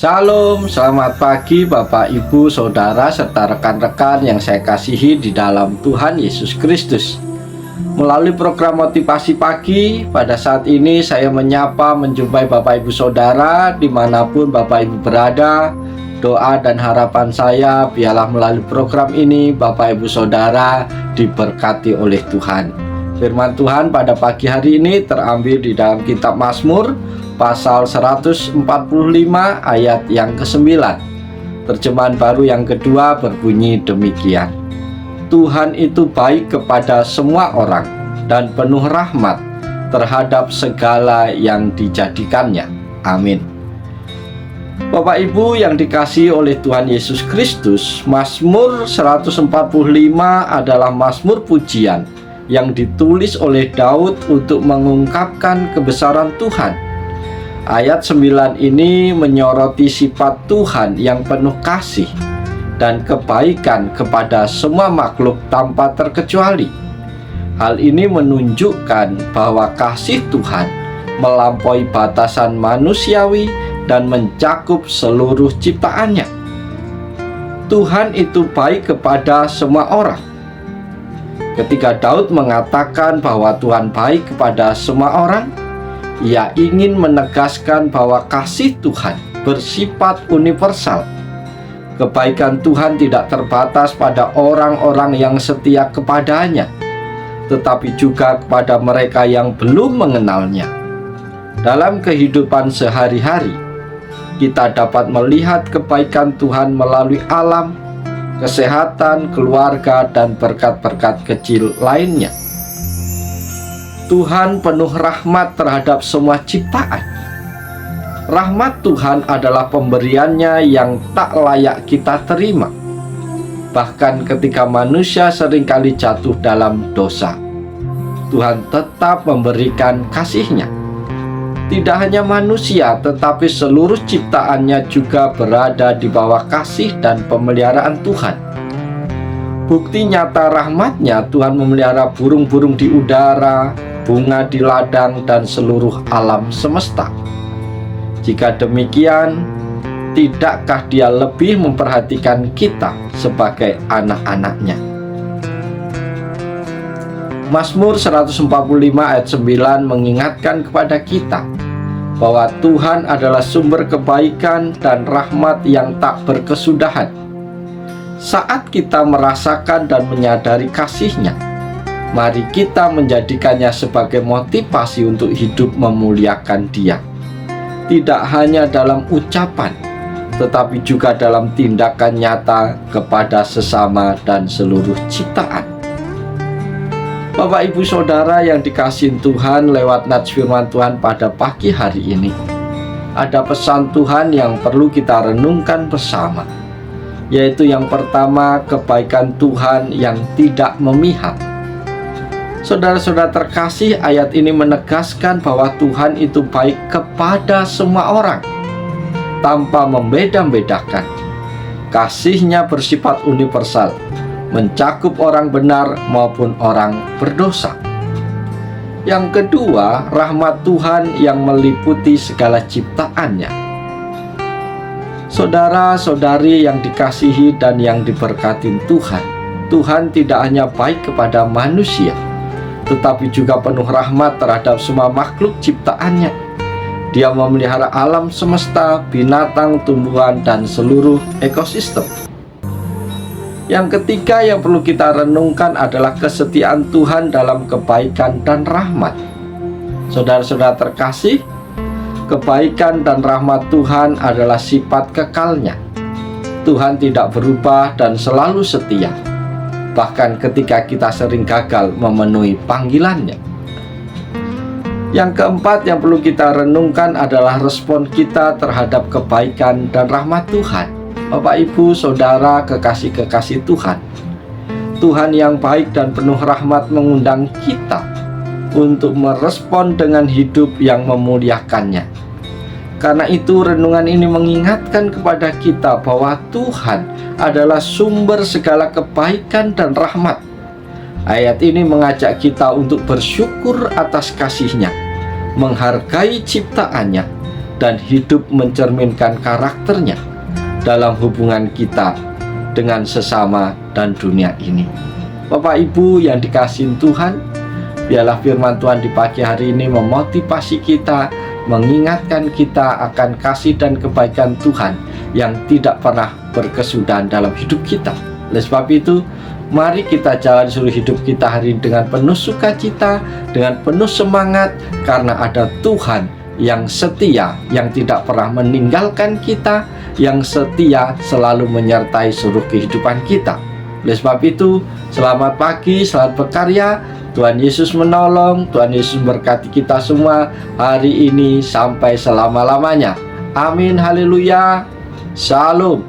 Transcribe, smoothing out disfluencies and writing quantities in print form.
Shalom, selamat pagi Bapak, Ibu, Saudara, serta rekan-rekan yang saya kasihi di dalam Tuhan Yesus Kristus. Melalui program Motivasi Pagi, pada saat ini saya menjumpai Bapak, Ibu, Saudara dimanapun Bapak, Ibu berada. Doa dan harapan saya biarlah melalui program ini Bapak, Ibu, Saudara diberkati oleh Tuhan. Firman Tuhan pada pagi hari ini terambil di dalam kitab Mazmur pasal 145 ayat yang ke-9. Terjemahan baru yang kedua berbunyi demikian. Tuhan itu baik kepada semua orang dan penuh rahmat terhadap segala yang dijadikannya. Amin. Bapak Ibu yang dikasihi oleh Tuhan Yesus Kristus, Mazmur 145 adalah mazmur pujian yang ditulis oleh Daud untuk mengungkapkan kebesaran Tuhan. Ayat 9 ini menyoroti sifat Tuhan yang penuh kasih dan kebaikan kepada semua makhluk tanpa terkecuali. Hal ini menunjukkan bahwa kasih Tuhan melampaui batasan manusiawi dan mencakup seluruh ciptaannya. Tuhan itu baik kepada semua orang. Ketika Daud mengatakan bahwa Tuhan baik kepada semua orang, ia ingin menegaskan bahwa kasih Tuhan bersifat universal. Kebaikan Tuhan tidak terbatas pada orang-orang yang setia kepadanya, tetapi juga kepada mereka yang belum mengenalnya. Dalam kehidupan sehari-hari, kita dapat melihat kebaikan Tuhan melalui alam, kesehatan, keluarga, dan berkat-berkat kecil lainnya. Tuhan penuh rahmat terhadap semua ciptaan. Rahmat Tuhan adalah pemberiannya yang tak layak kita terima. Bahkan ketika manusia seringkali jatuh dalam dosa, Tuhan tetap memberikan kasih-Nya. Tidak hanya manusia, tetapi seluruh ciptaannya juga berada di bawah kasih dan pemeliharaan Tuhan. Bukti nyata rahmat-Nya, Tuhan memelihara burung-burung di udara, bunga di ladang, dan seluruh alam semesta. Jika demikian, tidakkah Dia lebih memperhatikan kita sebagai anak-anak-Nya? Mazmur 145 ayat 9 mengingatkan kepada kita bahwa Tuhan adalah sumber kebaikan dan rahmat yang tak berkesudahan. Saat kita merasakan dan menyadari kasih-Nya, mari kita menjadikannya sebagai motivasi untuk hidup memuliakan Dia. Tidak hanya dalam ucapan, tetapi juga dalam tindakan nyata kepada sesama dan seluruh ciptaan. Bapak, Ibu, Saudara yang dikasihi Tuhan, lewat nats firman Tuhan pada pagi hari ini, ada pesan Tuhan yang perlu kita renungkan bersama, yaitu yang pertama, kebaikan Tuhan yang tidak memihak. Saudara-saudara terkasih, ayat ini menegaskan bahwa Tuhan itu baik kepada semua orang tanpa membeda-bedakan. Kasih-Nya bersifat universal, mencakup orang benar maupun orang berdosa. Yang kedua, rahmat Tuhan yang meliputi segala ciptaannya. Saudara-saudari yang dikasihi dan yang diberkati Tuhan, Tuhan tidak hanya baik kepada manusia, tetapi juga penuh rahmat terhadap semua makhluk ciptaannya. Dia memelihara alam semesta, binatang, tumbuhan, dan seluruh ekosistem. Yang ketiga yang perlu kita renungkan adalah kesetiaan Tuhan dalam kebaikan dan rahmat. Saudara-saudara terkasih, kebaikan dan rahmat Tuhan adalah sifat kekalnya. Tuhan tidak berubah dan selalu setia, bahkan ketika kita sering gagal memenuhi panggilannya. Yang keempat yang perlu kita renungkan adalah respon kita terhadap kebaikan dan rahmat Tuhan. Bapak, Ibu, Saudara, kekasih-kekasih Tuhan, Tuhan yang baik dan penuh rahmat mengundang kita untuk merespon dengan hidup yang memuliakannya. Karena itu renungan ini mengingatkan kepada kita bahwa Tuhan adalah sumber segala kebaikan dan rahmat. Ayat ini mengajak kita untuk bersyukur atas kasih-Nya, menghargai ciptaannya, dan hidup mencerminkan karakternya dalam hubungan kita dengan sesama dan dunia ini. Bapak Ibu yang dikasihi Tuhan, biarlah firman Tuhan di pagi hari ini memotivasi kita, mengingatkan kita akan kasih dan kebaikan Tuhan yang tidak pernah berkesudahan dalam hidup kita. Oleh sebab itu, mari kita jalan seluruh hidup kita hari ini dengan penuh sukacita, dengan penuh semangat, karena ada Tuhan yang setia, yang tidak pernah meninggalkan kita, yang setia selalu menyertai seluruh kehidupan kita. Oleh sebab itu, selamat pagi, selamat berkarya. Tuhan Yesus menolong, Tuhan Yesus berkati kita semua hari ini sampai selama-lamanya. Amin, haleluya, shalom.